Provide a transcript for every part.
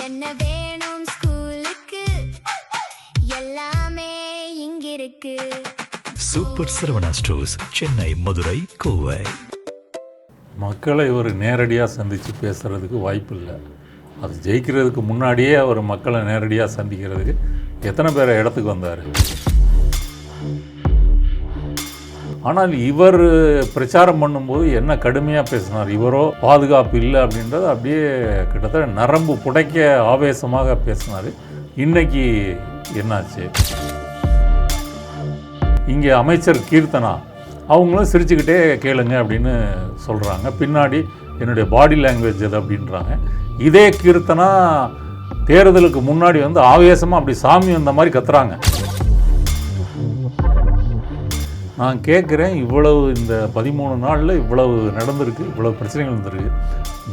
என்ன வேணும் ஸ்கூலுக்கு எல்லாமே இங்கிருக்கு. Super Saravana stores, Chennai, Madurai, Kovai. மக்களை ஒரு நேரடியாக சந்தித்து பேசுகிறதுக்கு வாய்ப்பு இல்லை. அது ஜெயிக்கிறதுக்கு முன்னாடியே அவர் மக்களை நேரடியாக சந்திக்கிறதுக்கு எத்தனை பேர் இடத்துக்கு வந்தார். ஆனால் இவர் பிரச்சாரம் பண்ணும்போது என்ன கடுமையாக பேசினார். இவரோ பாதுகாப்பு இல்லை அப்படின்றது அப்படியே கிட்டத்தட்ட நரம்பு புடைக்க ஆவேசமாக பேசினார். இன்னைக்கு என்னாச்சு? இங்கே அமைச்சர் கீர்த்தனா அவங்களும் சிரிச்சுக்கிட்டே கேளுங்க அப்படின்னு சொல்கிறாங்க. பின்னாடி என்னுடைய பாடி லாங்குவேஜ் அது அப்படின்றாங்க. இதே கீர்த்தனா தேர்தலுக்கு முன்னாடி வந்து ஆவேசமாக அப்படி சாமி வந்த மாதிரி கத்துறாங்க. நான் கேட்குறேன், இவ்வளவு இந்த 13 நாளில் இவ்வளவு நடந்திருக்கு, இவ்வளவு பிரச்சனைகள் இருந்திருக்கு.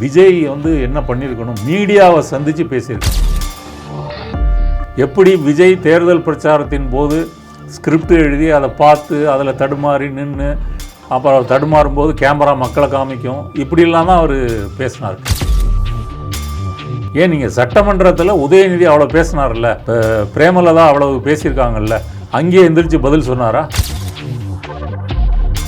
விஜய் வந்து என்ன பண்ணியிருக்கணும்? மீடியாவை சந்தித்து பேசியிருக்கணும். எப்படி விஜய் தேர்தல் பிரச்சாரத்தின் போது ஸ்கிரிப்ட் எழுதி அதை பார்த்து அதில் தடுமாறி நின்று அப்புறம் தடுமாறும் போது கேமரா மக்களை காமிக்கும், இப்படிலாம் தான் அவர் பேசினார். ஏன் நீங்கள் சட்டமன்றத்தில் உதயநிதி அவ்வளோ பேசினார்ல, பிரேமலதா அவ்வளவு பேசியிருக்காங்கல்ல, அங்கேயே எந்திரிச்சு பதில் சொன்னாரா?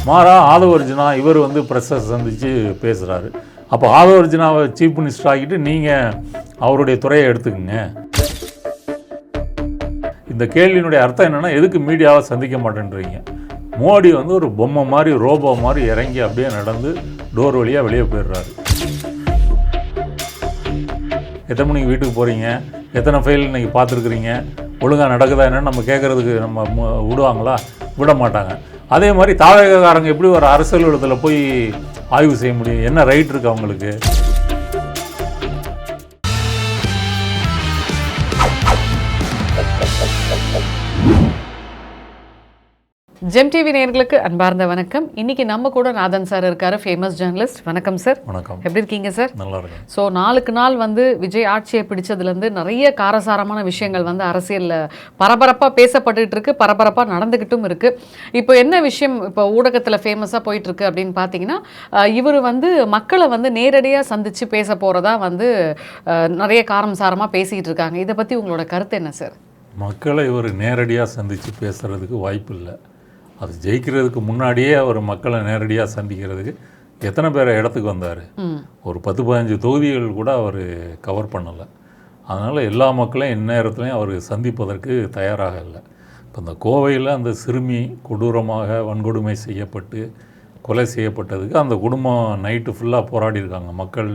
மாறா ஆதவர்ஜுனா இவர் வந்து ப்ரெஸ்ஸை சந்தித்து பேசுகிறாரு. அப்போ ஆதவர்ஜுனாவை சீஃப் மினிஸ்டர் ஆகிட்டு நீங்கள் அவருடைய துறையை எடுத்துக்கோங்க. இந்த கேள்வியினுடைய அர்த்தம் என்னென்னா, எதுக்கு மீடியாவை சந்திக்க மாட்டேன்றீங்க? மோடி வந்து ஒரு பொம்மை மாதிரி ரோபோ மாதிரி இறங்கி அப்படியே நடந்து டோர் வழியாக வெளியே போயிடுறாரு. எத்தனை மணிக்கு வீட்டுக்கு போகிறீங்க, எத்தனை ஃபைல் இன்றைக்கி பார்த்துருக்குறீங்க, ஒழுங்காக நடக்குதா என்னன்னு நம்ம கேட்குறதுக்கு நம்ம விடுவாங்களா? விட மாட்டாங்க. அதே மாதிரி தாவகக்காரங்க எப்படி ஒரு அரசியல் இடத்துல போய் ஆய்வு செய்ய முடியும்? என்ன ரைட் இருக்குது அவங்களுக்கு? ஜெம் டிவி நேயர்களுக்கு அன்பார்ந்த வணக்கம். இன்னைக்கு நம்ம கூட நாதன் சார் இருக்காரு, ஃபேமஸ் ஜேர்னலிஸ்ட். வணக்கம் சார். வணக்கம். எப்படி இருக்கீங்க சார்? நல்லா இருக்கேன். ஸோ நாளுக்கு நாள் வந்து விஜய் ஆட்சியை பிடிச்சதுலேருந்து நிறைய காரசாரமான விஷயங்கள் வந்து அரசியலில் பரபரப்பாக பேசப்பட்டுட்டு இருக்கு, பரபரப்பாக நடந்துக்கிட்டும் இருக்கு. இப்போ என்ன விஷயம் இப்போ ஊடகத்தில் ஃபேமஸாக போயிட்டு இருக்கு அப்படின்னு பார்த்தீங்கன்னா, இவர் வந்து மக்களை வந்து நேரடியாக சந்தித்து பேச போகிறதா வந்து நிறைய காரம் சாரமாக பேசிக்கிட்டு இருக்காங்க. இதை பற்றி உங்களோட கருத்து என்ன சார்? மக்களை இவர் நேரடியாக சந்தித்து பேசுகிறதுக்கு வாய்ப்பு இல்லை. அது ஜெயிக்கிறதுக்கு முன்னாடியே அவர் மக்களை நேரடியாக சந்திக்கிறதுக்கு எத்தனை பேர் இடத்துக்கு வந்தார். ஒரு 10-15 தொகுதிகள் கூட அவர் கவர் பண்ணலை. அதனால் எல்லா மக்களையும் இந்நேரத்துலையும் அவர் சந்திப்பதற்கு தயாராக இல்லை. இப்போ இந்த கோவையில் அந்த சிறுமி கொடூரமாக வன்கொடுமை செய்யப்பட்டு கொலை செய்யப்பட்டதுக்கு அந்த குடும்பம் நைட்டு ஃபுல்லாக போராடியிருக்காங்க. மக்கள்,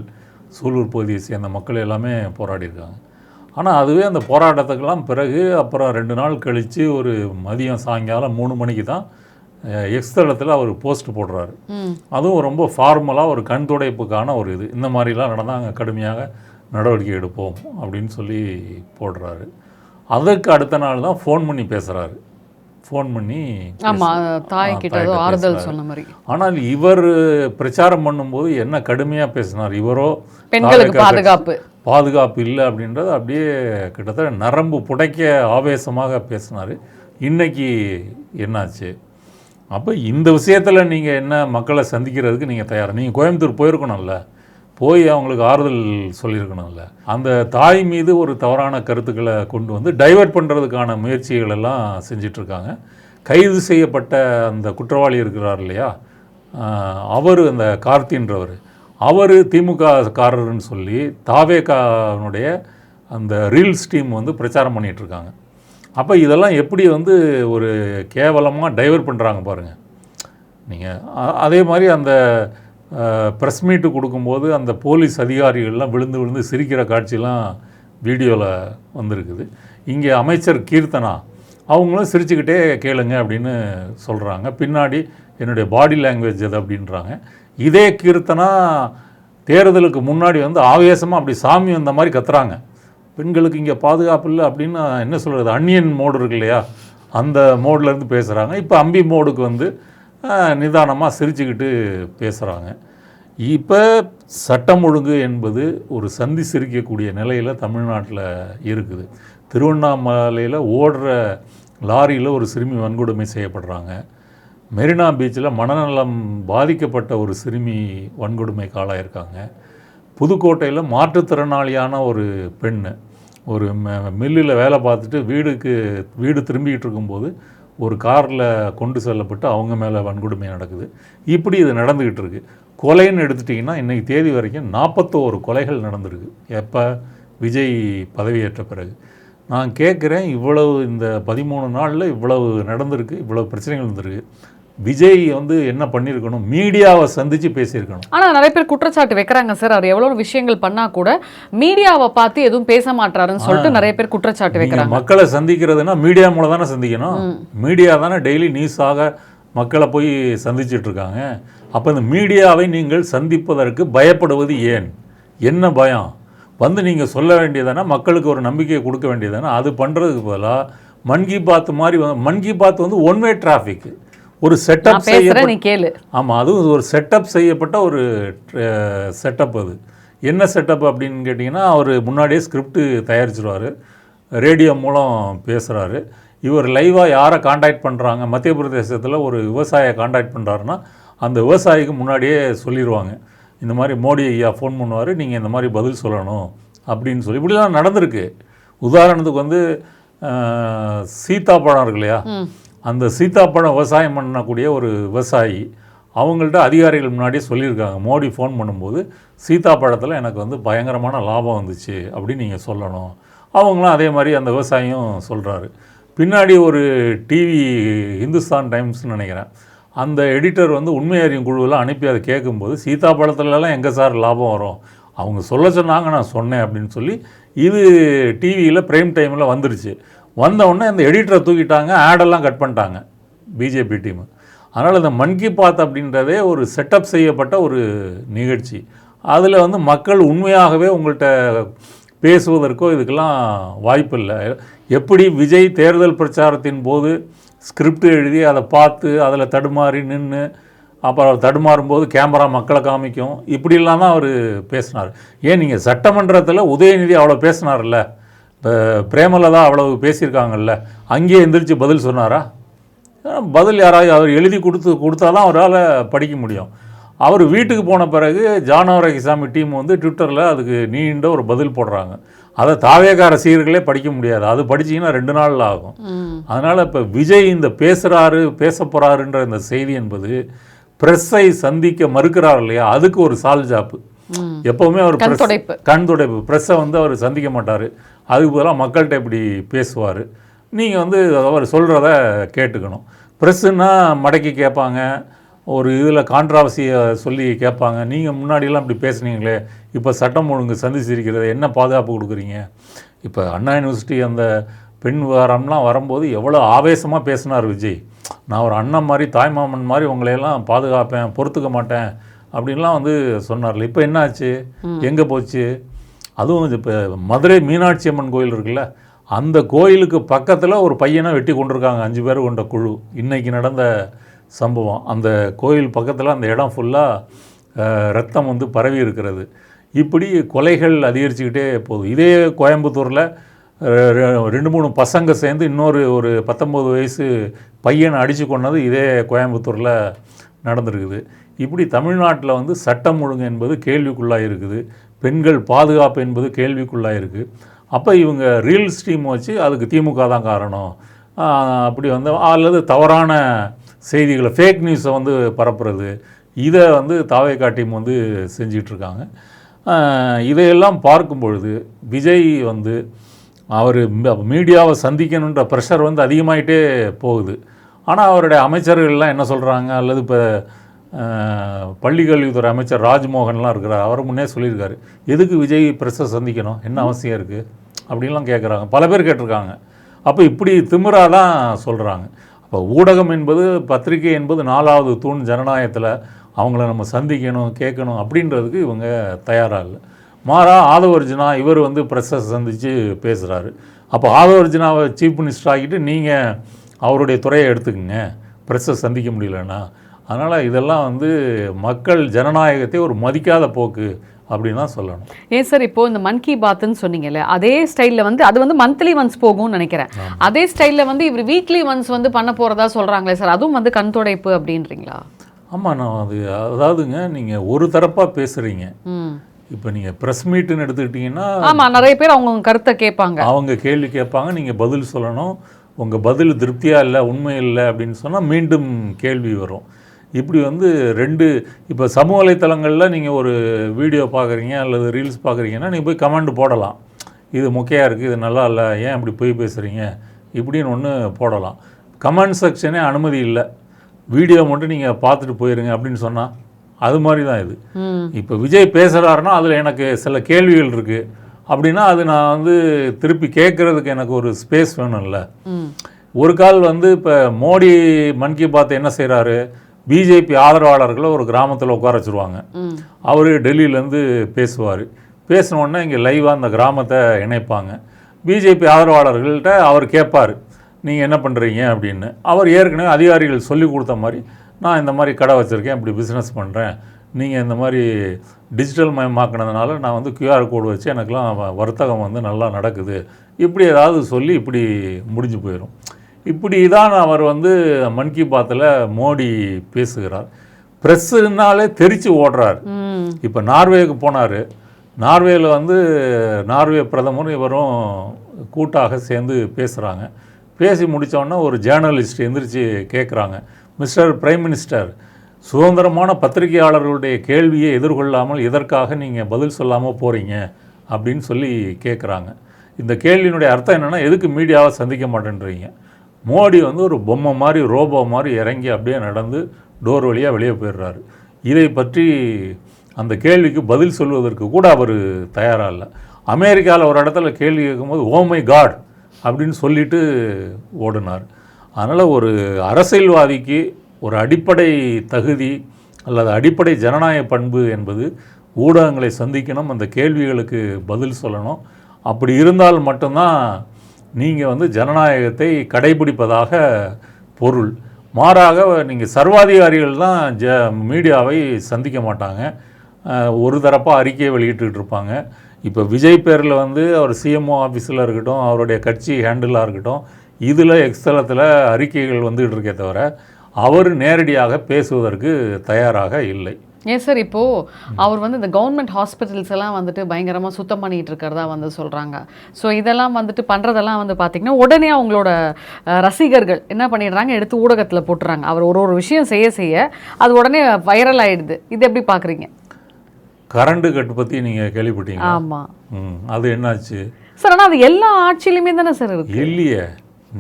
சூலூர் பகுதியை சேர்ந்த மக்கள் எல்லாமே போராடியிருக்காங்க. ஆனால் அதுவே அந்த போராட்டத்துக்கெல்லாம் பிறகு அப்புறம் 2 நாள் கழித்து ஒரு மதியம் சாயங்காலம் 3 மணிக்கு தான் எக்ஸ் தளத்தில் அவர் போஸ்ட் போடுறாரு. அதுவும் ரொம்ப ஃபார்மலாக ஒரு கண் துடைப்புக்கான ஒரு இது, இந்த மாதிரிலாம் நடந்தால் அங்கே கடுமையாக நடவடிக்கை எடுப்போம் அப்படின்னு சொல்லி போடுறாரு. அதற்கு அடுத்த நாள் தான் ஃபோன் பண்ணி பேசுகிறாரு. ஃபோன் பண்ணி தாய்கிட்ட ஆறுதல் சொன்ன மாதிரி. ஆனால் இவர் பிரச்சாரம் பண்ணும்போது என்ன கடுமையாக பேசினார். இவரோ பெண்களுக்கு பாதுகாப்பு இல்லை அப்படின்றது அப்படியே கிட்டத்தட்ட நரம்பு புடைக்க ஆவேசமாக பேசினார். இன்னைக்கு என்னாச்சு? அப்போ இந்த விஷயத்தில் நீங்கள் என்ன மக்களை சந்திக்கிறதுக்கு நீங்கள் தயார்? நீங்கள் கோயம்புத்தூர் போயிருக்கணும்ல, போய் அவங்களுக்கு ஆறுதல் சொல்லியிருக்கணும்ல. அந்த தாய் மீது ஒரு தவறான கருத்துக்களை கொண்டு வந்து டைவர்ட் பண்ணுறதுக்கான முயற்சிகள் எல்லாம் செஞ்சிட்ருக்காங்க. கைது செய்யப்பட்ட அந்த குற்றவாளி இருக்கிறார் இல்லையா, அவர் அந்த கார்த்தின்றவர், அவர் திமுக காரர்னு சொல்லி தாவேகாவுடைய அந்த ரீல்ஸ் டீம் வந்து பிரச்சாரம் பண்ணிகிட்ருக்காங்க. அப்போ இதெல்லாம் எப்படி வந்து ஒரு கேவலமாக டைவர்ட் பண்ணுறாங்க பாருங்கள் நீங்கள். அதே மாதிரி அந்த ப்ரெஸ் மீட்டு கொடுக்கும்போது அந்த போலீஸ் அதிகாரிகள்லாம் விழுந்து விழுந்து சிரிக்கிற காட்சியெலாம் வீடியோவில் வந்திருக்குது. இங்கே அமைச்சர் கீர்த்தனா அவங்களும் சிரிச்சுக்கிட்டே கேளுங்க அப்படின்னு சொல்கிறாங்க. பின்னாடி என்னுடைய பாடி லாங்குவேஜ் அது அப்படின்றாங்க. இதே கீர்த்தனா தேர்தலுக்கு முன்னாடி வந்து ஆவேசமாக அப்படி சாமி வந்த மாதிரி கத்துறாங்க. பெண்களுக்கு இங்கே பாதுகாப்பு இல்லை அப்படின்னு என்ன சொல்கிறது, அன்னியன் மோடு இருக்கு இல்லையா, அந்த மோட்லேருந்து பேசுகிறாங்க. இப்போ அம்பி மோடுக்கு வந்து நிதானமாக சிரிச்சுக்கிட்டு பேசுகிறாங்க. இப்போ சட்டம் ஒழுங்கு என்பது ஒரு சந்தி சிரிக்கக்கூடிய நிலையில் தமிழ்நாட்டில் இருக்குது. திருவண்ணாமலையில் ஓடுற லாரியில் ஒரு சிறுமி வன்கொடுமை செய்யப்படுறாங்க. மெரினா பீச்சில் மனநலம் பாதிக்கப்பட்ட ஒரு சிறுமி வன்கொடுமைக்கு ஆளாயிருக்காங்க. புதுக்கோட்டையில் மாற்றுத்திறனாளியான ஒரு பெண் ஒரு மில்லில் வேலை பார்த்துட்டு வீடு திரும்பிக்கிட்டு இருக்கும்போது ஒரு காரில் கொண்டு செல்லப்பட்டு அவங்க மேலே வன்கொடுமை நடக்குது. இப்படி இது நடந்துக்கிட்டு இருக்குது. கொலைன்னு எடுத்துட்டிங்கன்னா இன்றைக்கி தேதி வரைக்கும் 41 கொலைகள் நடந்திருக்கு. எப்போ? விஜய் பதவியேற்ற பிறகு. நான் கேட்குறேன், இவ்வளவு இந்த 13 நாளில் இவ்வளவு நடந்திருக்கு, இவ்வளவு பிரச்சனைகள் இருந்திருக்கு. விஜய் வந்து என்ன பண்ணியிருக்கணும்? மீடியாவை சந்தித்து பேசியிருக்கணும். ஆனால் நிறைய பேர் குற்றச்சாட்டு வைக்கிறாங்க சார், அவர் எவ்வளோ விஷயங்கள் பண்ணால் கூட மீடியாவை பார்த்து எதுவும் பேச மாட்டாருன்னு சொல்லிட்டு நிறைய பேர் குற்றச்சாட்டு வைக்கிறாங்க. மக்களை சந்திக்கிறதுனா மீடியா மூலம் தானே சந்திக்கணும். மீடியா தானே டெய்லி நியூஸாக மக்களை போய் சந்திச்சுட்டு இருக்காங்க. அப்போ இந்த மீடியாவை நீங்கள் சந்திப்பதற்கு பயப்படுவது ஏன்? என்ன பயம்? வந்து நீங்கள் சொல்ல வேண்டியதானே, மக்களுக்கு ஒரு நம்பிக்கையை கொடுக்க வேண்டியதானே. அது பண்ணுறதுக்கு பதிலாக மன் கி பாத் மாதிரி மன் கி பாத் வந்து ஒன் வே டிராஃபிக், ஒரு செட்டப் கேளு. ஆமாம், அதுவும் ஒரு செட்டப் செய்யப்பட்ட ஒரு செட்டப். அது என்ன செட்டப் அப்படின்னு கேட்டிங்கன்னா, அவர் முன்னாடியே ஸ்கிரிப்ட் தயாரிச்சிருவார், ரேடியோ மூலம் பேசுகிறாரு. இவர் லைவாக யாரை காண்டாக்ட் பண்ணுறாங்க, மத்திய பிரதேசத்தில் ஒரு விவசாயியை காண்டாக்ட் பண்ணுறாருன்னா அந்த விவசாயிக்கு முன்னாடியே சொல்லிடுவாங்க, இந்த மாதிரி மோடி ஐயா ஃபோன் பண்ணுவார், நீங்கள் இந்த மாதிரி பதில் சொல்லணும் அப்படின்னு சொல்லி. இப்படிலாம் நடந்திருக்கு. உதாரணத்துக்கு வந்து சீத்தாப்பழம் இருக்கு இல்லையா, அந்த சீத்தாப்பழம் விவசாயம் பண்ணக்கூடிய ஒரு விவசாயி அவங்கள்ட்ட அதிகாரிகள் முன்னாடியே சொல்லியிருக்காங்க, மோடி ஃபோன் பண்ணும்போது சீத்தாப்பழத்தில் எனக்கு வந்து பயங்கரமான லாபம் வந்துச்சு அப்படின்னு நீங்கள் சொல்லணும். அவங்களும் அதே மாதிரி அந்த விவசாயியும் சொல்கிறாரு. பின்னாடி ஒரு டிவி இந்துஸ்தான் டைம்ஸ்னு நினைக்கிறேன், அந்த எடிட்டர் வந்து உண்மை அறியும் குழுவில் அனுப்பி அதை கேட்கும்போது, சீத்தாப்பழத்துலலாம் எங்கே சார் லாபம் வரும், அவங்க சொல்ல சொன்னாங்க, நான் சொன்னேன் அப்படின்னு சொல்லி இது டிவியில் ப்ரைம் டைமில் வந்துருச்சு. வந்தவுடனே அந்த எடிட்டரை தூக்கிட்டாங்க, ஆடெல்லாம் கட் பண்ணிட்டாங்க பிஜேபி டீமு. அதனால் இந்த மன் கி பாத் அப்படின்றதே ஒரு செட்டப் செய்யப்பட்ட ஒரு நிகழ்ச்சி. அதில் வந்து மக்கள் உண்மையாகவே உங்கள்கிட்ட பேசுவதற்கோ இதுக்கெல்லாம் வாய்ப்பு இல்லை. எப்படி விஜய் தேர்தல் பிரச்சாரத்தின் போது ஸ்கிரிப்ட் எழுதி அதை பார்த்து அதில் தடுமாறி நின்று அப்புறம் தடுமாறும்போது கேமரா மக்களை காமிக்கும், இப்படிலாம் தான் அவர் பேசினார். ஏன் நீங்கள் சட்டமன்றத்தில் உதயநிதி அவ்வளோ பேசினார்ல, இப்போ பிரேமலதா அவ்வளவு பேசியிருக்காங்கல்ல, அங்கேயே எந்திரிச்சு பதில் சொன்னாரா? பதில் யாராவது அவர் எழுதி கொடுத்தா தான் அவரால் படிக்க முடியும். அவர் வீட்டுக்கு போன பிறகு ஜானவரகிசாமி டீம் வந்து ட்விட்டரில் அதுக்கு நீண்ட ஒரு பதில் போடுறாங்க. அதை தாவேக ரசிகர்களே படிக்க முடியாது, அது படிச்சிங்கன்னா 2 நாளில் ஆகும். அதனால் இப்போ விஜய் இந்த பேச போகிறாருன்ற இந்த செய்தி என்பது ப்ரெஸ்ஸை சந்திக்க மறுக்கிறார் இல்லையா, அதுக்கு ஒரு சால்ஜாப்பு. எப்போவுமே அவர் கண் துடைப்பு, ப்ரெஸ்ஸை வந்து அவர் சந்திக்க மாட்டார், அதுக்கு பதிலாக மக்கள்கிட்ட இப்படி பேசுவார். நீங்கள் வந்து அவர் சொல்கிறத கேட்டுக்கணும். ப்ரெஸ்ஸுன்னா மடக்கி கேட்பாங்க, ஒரு இதில் கான்ட்ராவர்சியை சொல்லி கேட்பாங்க. நீங்கள் முன்னாடியெல்லாம் இப்படி பேசுனீங்களே, இப்போ சட்டம் ஒழுங்கு சந்திச்சிருக்கிறது, என்ன பாதுகாப்பு கொடுக்குறீங்க? இப்போ அண்ணா யூனிவர்சிட்டி அந்த பெண் விவகாரம்லாம் வரும்போது எவ்வளோ ஆவேசமாக பேசினார் விஜய். நான் ஒரு அண்ணன் மாதிரி தாய்மாமன் மாதிரி உங்களையெல்லாம் பாதுகாப்பேன், பொறுத்துக்க மாட்டேன் அப்படின்லாம் வந்து சொன்னார்ல. இப்போ என்ன ஆச்சு, எங்கே போச்சு? அதுவும் இப்போ மதுரை மீனாட்சி அம்மன் கோயில் இருக்குல்ல, அந்த கோயிலுக்கு பக்கத்தில் ஒரு பையனை வெட்டி கொண்டிருக்காங்க, 5 பேர் கொண்ட குழு. இன்றைக்கி நடந்த சம்பவம். அந்த கோயில் பக்கத்தில் அந்த இடம் ஃபுல்லாக ரத்தம் வந்து பரவி இருக்கிறது. இப்படி கொலைகள் அதிகரிச்சுக்கிட்டே போகுது. இதே கோயம்புத்தூரில் 2-3 பசங்க சேர்ந்து இன்னொரு ஒரு 19 வயசு பையனை அடித்து கொண்டது இதே கோயம்புத்தூரில் நடந்திருக்குது. இப்படி தமிழ்நாட்டில் வந்து சட்டம் ஒழுங்கு என்பது கேள்விக்குள்ளாக இருக்குது, பெண்கள் பாதுகாப்பு என்பது கேள்விக்குள்ளாக இருக்குது. அப்போ இவங்க ரீல் ஸ்ட்ரீம் வச்சு அதுக்கு திமுக தான் காரணம் அப்படி வந்து, அல்லது தவறான செய்திகளை ஃபேக் நியூஸை வந்து பரப்புறது, இதை வந்து தாவேகா டீம் வந்து செஞ்சிகிட்ருக்காங்க. இதையெல்லாம் பார்க்கும் பொழுது விஜய் வந்து அவர் மீடியாவை சந்திக்கணுன்ற ப்ரெஷர் வந்து அதிகமாகிட்டே போகுது. ஆனால் அவருடைய அமைச்சர்கள்லாம் என்ன சொல்கிறாங்க, அல்லது இப்போ பள்ளிக்கல்வித்துறை அமைச்சர் ராஜ்மோகன்லாம் இருக்கிறார், அவர் முன்னே சொல்லியிருக்காரு, எதுக்கு விஜய் ப்ரெஸ்ஸை சந்திக்கணும், என்ன அவசியம் இருக்குது அப்படின்லாம் கேட்குறாங்க, பல பேர் கேட்டிருக்காங்க. அப்போ இப்படி திமிராக தான் சொல்கிறாங்க. அப்போ ஊடகம் என்பது, பத்திரிகை என்பது 4வது தூண் ஜனநாயகத்தில், அவங்கள நம்ம சந்திக்கணும் கேட்கணும் அப்படின்றதுக்கு இவங்க தயாராக இல்லை. மாறா ஆதவர்ஜுனா இவர் வந்து ப்ரெஸ்ஸை சந்தித்து பேசுகிறாரு. அப்போ ஆதவர்ஜுனாவை சீஃப் மினிஸ்டர் ஆகிட்டு நீங்கள் அவருடைய துறையை எடுத்துக்கங்க, ப்ரெஸ்ஸை சந்திக்க முடியலன்னா. அதனால் இதெல்லாம் வந்து மக்கள் ஜனநாயகத்தை ஒரு மதிக்காத போக்கு அப்படின்னு தான் சொல்லணும். ஏன் சார், இப்போ இந்த மன் கி பாத்ன்னு சொன்னீங்கல்ல, அதே ஸ்டைலில் வந்து அது வந்து மந்த்லி ஒன்ஸ் போகும்னு நினைக்கிறேன். அதே ஸ்டைலில் வந்து இவர் வீக்லி ஒன்ஸ் வந்து பண்ண போகிறதா சொல்கிறாங்களே சார், அதுவும் வந்து கண் துடைப்பு அப்படின்றீங்களா? ஆமாம், நான் அதாவதுங்க, நீங்கள் ஒரு தரப்பாக பேசுகிறீங்க. இப்போ நீங்கள் ப்ரெஸ் மீட்டுன்னு எடுத்துக்கிட்டிங்கன்னா ஆமாம், நிறைய பேர் அவங்க கருத்தை கேட்பாங்க, அவங்க கேள்வி கேட்பாங்க, நீங்கள் பதில் சொல்லணும். உங்கள் பதில் திருப்தியாக இல்லை, உண்மை இல்லை அப்படின்னு சொன்னால் மீண்டும் கேள்வி வரும். இப்படி வந்து இப்போ சமூக வலைத்தளங்களில் நீங்கள் ஒரு வீடியோ பார்க்குறீங்க அல்லது ரீல்ஸ் பார்க்குறீங்கன்னா நீங்கள் போய் கமெண்ட் போடலாம். இது மொக்கையாக இருக்குது, இது நல்லா இல்லை, ஏன் இப்படி போய் பேசுகிறீங்க இப்படின்னு ஒன்று போடலாம். கமெண்ட் செக்ஷனே அனுமதி இல்லை, வீடியோ மட்டும் நீங்கள் பார்த்துட்டு போயிருங்க அப்படின்னு சொன்னால் அது மாதிரி தான் இது. இப்போ விஜய் பேசுகிறாருன்னா அதில் எனக்கு சில கேள்விகள் இருக்குது அப்படின்னா அது நான் வந்து திருப்பி கேட்குறதுக்கு எனக்கு ஒரு ஸ்பேஸ் வேணும்ல. ஒரு கால் வந்து இப்போ மோடி மன் கி பாத் என்ன செய்கிறாரு, பிஜேபி ஆதரவாளர்களை ஒரு கிராமத்தில் உட்கார வச்சுருவாங்க. அவர் டெல்லியிலேருந்து பேசுவார். பேசினோடனே இங்கே லைவாக அந்த கிராமத்தை இணைப்பாங்க. பிஜேபி ஆதரவாளர்கள்ட்ட அவர் கேட்பார், நீங்கள் என்ன பண்ணுறீங்க அப்படின்னு. அவர் ஏற்கனவே அதிகாரிகள் சொல்லி கொடுத்த மாதிரி, நான் இந்த மாதிரி கடை வச்சுருக்கேன், இப்படி பிஸ்னஸ் பண்ணுறேன், நீங்கள் இந்த மாதிரி டிஜிட்டல் மயமாக்கினதுனால நான் வந்து QR கோடு வச்சு எனக்கெலாம் வர்த்தகம் வந்து நல்லா நடக்குது, இப்படி ஏதாவது சொல்லி இப்படி முடிஞ்சு போயிடும். இப்படி தான் அவர் வந்து மன் கி பாத்தில் மோடி பேசுகிறார். ப்ரெஸ்ஸுனாலே தெரித்து ஓடுறார். இப்போ நார்வேக்கு போனார். நார்வேயில் வந்து நார்வே பிரதமர் இவரும் கூட்டாக சேர்ந்து பேசுகிறாங்க. பேசி முடித்தோடனே ஒரு ஜேர்னலிஸ்ட் எந்திரிச்சு கேட்குறாங்க, மிஸ்டர் பிரைம் மினிஸ்டர், சுதந்திரமான பத்திரிகையாளர்களுடைய கேள்வியை எதிர்கொள்ளாமல் எதற்காக நீங்கள் பதில் சொல்லாமல் போகிறீங்க அப்படின்னு சொல்லி கேட்குறாங்க. இந்த கேள்வியினுடைய அர்த்தம் என்னென்னா, எதுக்கு மீடியாவை சந்திக்க மாட்டேன்றீங்க. மோடி வந்து ஒரு பொம்மை மாதிரி, ரோபோ மாதிரி இறங்கி அப்படியே நடந்து டோர் வழியாக வெளியே போயிடுறாரு. இதை பற்றி அந்த கேள்விக்கு பதில் சொல்வதற்கு கூட அவர் தயாராக இல்லை. அமெரிக்காவில் ஒரு இடத்துல கேள்வி கேட்கும்போது ஓ மை காட் அப்படின்னு சொல்லிட்டு ஓடினார். அதனால் ஒரு அரசியல்வாதிக்கு ஒரு அடிப்படை தகுதி அல்லது அடிப்படை ஜனநாயக பண்பு என்பது ஊடகங்களை சந்திக்கணும், அந்த கேள்விகளுக்கு பதில் சொல்லணும். அப்படி இருந்தால் மட்டும்தான் நீங்கள் வந்து ஜனநாயகத்தை கடைபிடிப்பதாக பொருள். மாறாக நீங்கள் சர்வாதிகாரிகள் தான் மீடியாவை சந்திக்க மாட்டாங்க, ஒரு தரப்பாக அறிக்கையை வெளியிட்டு இருப்பாங்க. இப்போ விஜய் பேரில் வந்து அவர் CMO ஆஃபீஸில் இருக்கட்டும், அவருடைய கட்சி ஹேண்டிலாக இருக்கட்டும், இதில் எக்ஸ்தலத்தில் அறிக்கைகள் வந்துகிட்டு இருக்கே தவிர அவர் நேரடியாக பேசுவதற்கு தயாராக இல்லை. ஏன் சார், இப்போது அவர் வந்து இந்த கவர்மெண்ட் ஹாஸ்பிட்டல்ஸ் எல்லாம் வந்துட்டு பயங்கரமாக சுத்தம் பண்ணிகிட்டு இருக்கிறதா வந்து சொல்கிறாங்க. ஸோ இதெல்லாம் வந்துட்டு பண்ணுறதெல்லாம் வந்து பார்த்திங்கன்னா உடனே அவங்களோட ரசிகர்கள் என்ன பண்ணிடுறாங்க, எடுத்து ஊடகத்தில் போட்டுறாங்க. அவர் ஒரு விஷயம் செய்ய அது உடனே வைரல் ஆகிடுது. இது எப்படி பார்க்குறீங்க? கரண்ட் கட்டு பற்றி நீங்கள் கேள்விப்பட்டீங்க? ஆமாம். அது என்னாச்சு சார்? ஆனால் அது எல்லா ஆட்சியிலுமே தானே சார் இருக்கு. இல்லையே,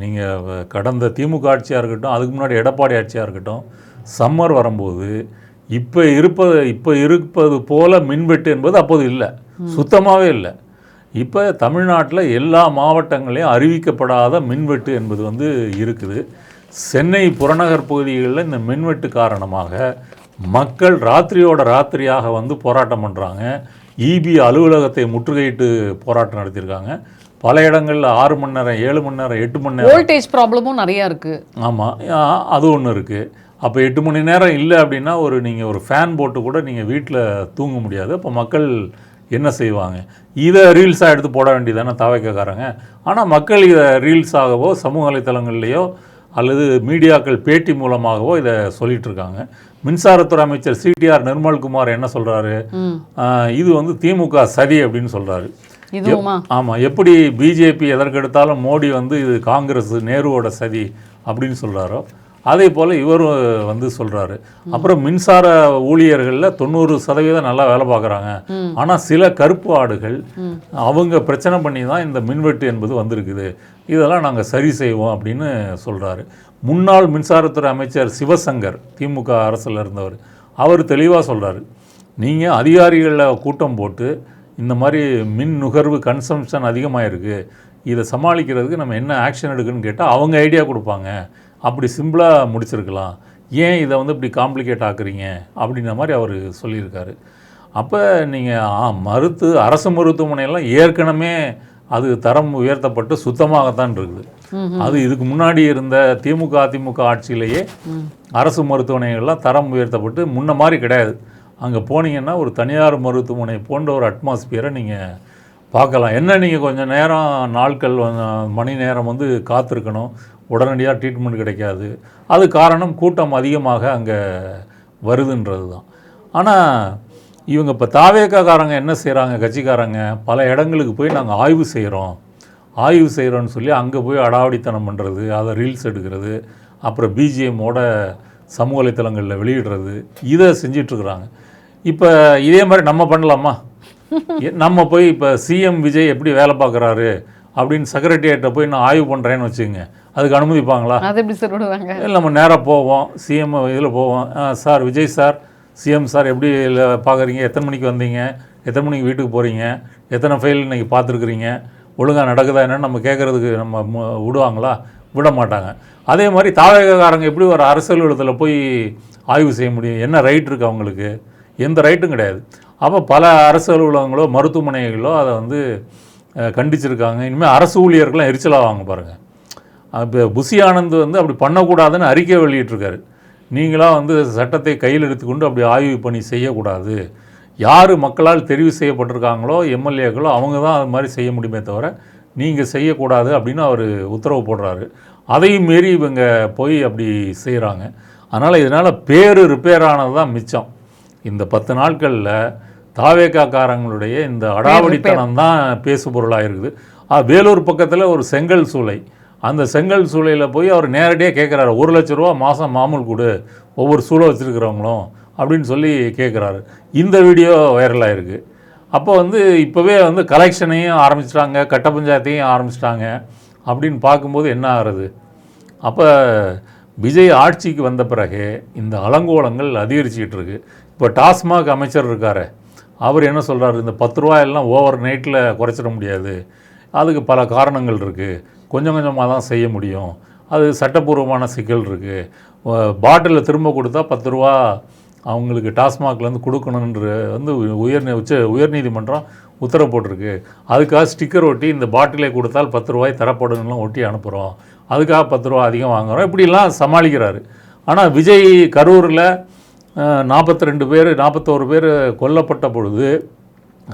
நீங்கள் கடந்த திமுக ஆட்சியாக இருக்கட்டும், அதுக்கு முன்னாடி எடப்பாடி ஆட்சியாக இருக்கட்டும், சம்மர் வரும்போது இப்போ இருப்பது போல மின்வெட்டு என்பது அப்போது இல்லை, சுத்தமாகவே இல்லை. இப்போ தமிழ்நாட்டில் எல்லா மாவட்டங்களையும் அறிவிக்கப்படாத மின்வெட்டு என்பது வந்து இருக்குது. சென்னை புறநகர் பகுதிகளில் இந்த மின்வெட்டு காரணமாக மக்கள் ராத்திரியாக வந்து போராட்டம் பண்ணுறாங்க. EB அலுவலகத்தை முற்றுகையிட்டு போராட்டம் நடத்தியிருக்காங்க. பல இடங்களில் 6 மணி நேரம், 7 மணி நேரம், 8 மணி நேரம். வோல்டேஜ் ப்ராப்ளமும் நிறையா இருக்குது. ஆமாம், அது ஒன்று இருக்குது. அப்போ 8 மணி நேரம் இல்லை அப்படின்னா நீங்கள் ஒரு ஃபேன் போட்டு கூட நீங்கள் வீட்டில் தூங்க முடியாது. அப்போ மக்கள் என்ன செய்வாங்க? இதை ரீல்ஸாக எடுத்து போட வேண்டியதானே தவைக்கக்காரங்க. ஆனால் மக்கள் இதை ரீல்ஸாகவோ சமூக வலைத்தளங்கள்லேயோ அல்லது மீடியாக்கள் பேட்டி மூலமாகவோ இதை சொல்லிட்டு இருக்காங்க. மின்சாரத்துறை அமைச்சர் CTR நிர்மல்குமார் என்ன சொல்கிறாரு, இது வந்து திமுக சதி அப்படின்னு சொல்கிறாரு. ஆமாம், எப்படி பிஜேபி எதற்கெடுத்தாலும் மோடி வந்து இது காங்கிரஸ் நேருவோட சதி அப்படின்னு சொல்கிறாரோ அதே போல் இவர் வந்து சொல்கிறாரு. அப்புறம் மின்சார ஊழியர்களில் 90% நல்லா வேலை பார்க்குறாங்க. ஆனால் சில கருப்பு ஆடுகள் அவங்க பிரச்சனை பண்ணி தான் இந்த மின்வெட்டு என்பது வந்திருக்குது, இதெல்லாம் நாங்கள் சரி செய்வோம் அப்படின்னு சொல்கிறாரு. முன்னாள் மின்சாரத்துறை அமைச்சர் சிவசங்கர் திமுக அரசில் இருந்தவர், அவர் தெளிவாக சொல்கிறாரு, நீங்கள் அதிகாரிகளில் கூட்டம் போட்டு இந்த மாதிரி மின் நுகர்வு கன்சம்ஷன் அதிகமாக இருக்குது, இதை சமாளிக்கிறதுக்கு நம்ம என்ன ஆக்ஷன் எடுக்குன்னு கேட்டால் அவங்க ஐடியா கொடுப்பாங்க, அப்படி சிம்பிளாக முடிச்சிருக்கலாம், ஏன் இதை வந்து இப்படி காம்ப்ளிகேட் ஆக்குறீங்க அப்படின்ற மாதிரி அவர் சொல்லியிருக்காரு. அப்போ நீங்கள் அரசு மருத்துவமனையெல்லாம் ஏற்கனவே அது தரம் உயர்த்தப்பட்டு சுத்தமாகத்தான் இருக்குது. அது இதுக்கு முன்னாடி இருந்த திமுக அதிமுக ஆட்சியிலேயே அரசு மருத்துவமனைகள்லாம் தரம் உயர்த்தப்பட்டு முன்ன மாதிரி கிடையாது. அங்கே போனீங்கன்னா ஒரு தனியார் மருத்துவமனை போன்ற ஒரு அட்மாஸ்பியரை நீங்கள் பார்க்கலாம். என்ன நீங்கள் கொஞ்சம் நாட்கள் மணி நேரம் வந்து காத்திருக்கணும், உடனடியாக ட்ரீட்மெண்ட் கிடைக்காது. அது காரணம் கூட்டம் அதிகமாக அங்கே வருதுன்றது தான். ஆனால் இவங்க இப்போ தாவேக்காரங்க என்ன செய்கிறாங்க, கட்சிக்காரங்க பல இடங்களுக்கு போய் நாங்கள் ஆய்வு செய்கிறோன்னு சொல்லி அங்கே போய் அடாவடித்தனம் பண்ணுறது, அதை ரீல்ஸ் எடுக்கிறது, அப்புறம் பிஜிஎம்மோட சமூக வலைத்தளங்களில் வெளியிடுறது, இதை செஞ்சிட்ருக்குறாங்க. இப்போ இதே மாதிரி நம்ம பண்ணலாமா? நம்ம போய் இப்போ சிஎம் விஜய் எப்படி வேலை பார்க்குறாரு அப்படின்னு செக்ரட்டரியேட்டை போய் நான் ஆய்வு பண்ணுறேன்னு வச்சுக்கோங்க, அதுக்கு அனுமதிப்பாங்களா? அது எப்படி சார் விடுவாங்க? இல்லை, நம்ம நேராக போவோம், சிஎம் இதில் போவோம், sir Vijay sir, CM sir எப்படி பார்க்குறீங்க, எத்தனை மணிக்கு வந்தீங்க, எத்தனை மணிக்கு வீட்டுக்கு போகிறீங்க, எத்தனை ஃபைல் இன்றைக்கி பார்த்துருக்குறீங்க, ஒழுங்காக நடக்குதா என்னன்னு நம்ம கேட்குறதுக்கு நம்ம விடுவாங்களா? விட மாட்டாங்க. அதே மாதிரி தாவேக்காரங்க எப்படி ஒரு அரசு அலுவலகத்தில் போய் ஆய்வு செய்ய முடியும்? என்ன ரைட் இருக்குது அவங்களுக்கு? எந்த ரைட்டும் கிடையாது. அப்போ பல அரசு அலுவலகங்களோ மருத்துவமனைகளோ அதை வந்து கண்டிச்சிருக்காங்க. இனிமேல் அரசு ஊழியர்கள்லாம் எரிச்சலாவாங்க பாருங்கள். இப்போ புசி ஆனந்த் வந்து அப்படி பண்ணக்கூடாதுன்னு அறிக்கை வெளியிட்டிருக்காரு. நீங்களாம் வந்து சட்டத்தை கையில் எடுத்துக்கொண்டு அப்படி ஆய்வு பண்ணி செய்யக்கூடாது. யார் மக்களால் தெரிவு செய்யப்பட்டிருக்காங்களோ எம்எல்ஏக்களோ அவங்க தான் அது மாதிரி செய்ய முடியுமே தவிர நீங்கள் செய்யக்கூடாது அப்படின்னு அவர் உத்தரவு போடுறாரு. அதையும் மீறி இவங்க போய் அப்படி செய்கிறாங்க. அதனால் இதனால் பேர் ரிப்பேர் ஆனது தான் மிச்சம். இந்த 10 நாட்களில் தாவேக்காரங்களுடைய இந்த அடாவடித்தனம் தான் பேசு பொருளாக இருக்குது. வேலூர் பக்கத்தில் ஒரு செங்கல் சூளை, அந்த செங்கல் சூளையில் போய் அவர் நேரடியாக கேட்குறாரு, 1 லட்ச ரூபா மாதம் மாமூல் கொடு ஒவ்வொரு சூளை வச்சுருக்கிறவங்களும் அப்படின்னு சொல்லி கேட்குறாரு. இந்த வீடியோ வைரலாக இருக்குது. அப்போ வந்து இப்போவே வந்து கலெக்ஷனையும் ஆரம்பிச்சிட்டாங்க, கட்ட பஞ்சாயத்தையும் ஆரம்பிச்சிட்டாங்க. அப்படின்னு பார்க்கும்போது என்ன ஆகிறது? அப்போ விஜய் ஆட்சிக்கு வந்த பிறகு இந்த அலங்கோலங்கள் அதிகரிச்சுக்கிட்டு இருக்கு. இப்போ டாஸ்மாக் அமைச்சர் இருக்கார், அவர் என்ன சொல்கிறார், இந்த 10 ரூபாயெல்லாம் ஓவர் நைட்டில் குறைச்சிட முடியாது, அதுக்கு பல காரணங்கள் இருக்குது, கொஞ்சம் கொஞ்சமாக தான் செய்ய முடியும், அது சட்டப்பூர்வமான சிக்கல் இருக்குது, பாட்டிலில் திரும்ப கொடுத்தா 10 ரூபா அவங்களுக்கு டாஸ்மாக்லேருந்து கொடுக்கணுன்ற வந்து உயர்நீதிமன்றம் உத்தரவு போட்டிருக்கு. அதுக்காக ஸ்டிக்கர் ஒட்டி இந்த பாட்டிலே கொடுத்தால் 10 ரூபாய் தரப்படுங்கலாம் ஒட்டி அனுப்புகிறோம், அதுக்காக 10 ரூபா அதிகம் வாங்குகிறோம், இப்படிலாம் சமாளிக்கிறாரு. ஆனால் விஜய் கரூரில் 41 பேர் கொல்லப்பட்ட பொழுது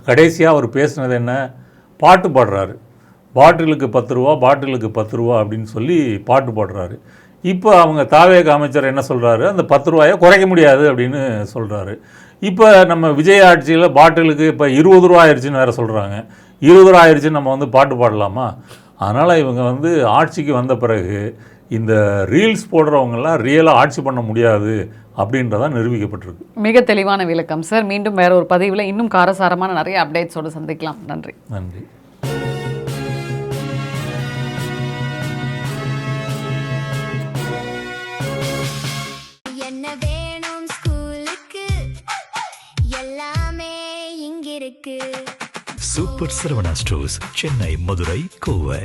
கடைசியாக அவர் பேசினது என்ன? பாட்டு பாடுறாரு. பாட்டிலுக்கு 10 ரூபா, பாட்டிலுக்கு 10 ரூபா அப்படின்னு சொல்லி பாட்டு பாடுறாரு. இப்போ அவங்க தாவேக அமைச்சர் என்ன சொல்கிறாரு, அந்த 10 ரூபாயை குறைக்க முடியாது அப்படின்னு சொல்கிறாரு. இப்போ நம்ம விஜய் ஆட்சியில் பாட்டிலுக்கு இப்போ 20 ரூபா ஆயிடுச்சுன்னு வேறு சொல்கிறாங்க. 20 ரூபா ஆயிடுச்சுன்னு நம்ம வந்து பாட்டு பாடலாமா? அதனால் இவங்க வந்து ஆட்சிக்கு வந்த பிறகு இந்த ரீல்ஸ் போடுறவங்கெல்லாம் ரியலாக ஆட்சி பண்ண முடியாது அப்படின்றதான் நிரூபிக்கப்பட்டிருக்கு. மிக தெளிவான விளக்கம் சார். மீண்டும் வேற ஒரு பதிவில் இன்னும் காரசாரமான நிறைய அப்டேட்ஸோடு சந்திக்கலாம். நன்றி. நன்றி. என்ன வேணும் ஸ்கூலுக்கு, எல்லாமே இங்கிருக்கு. Super Saravana stores, Chennai, Madurai, Kovai.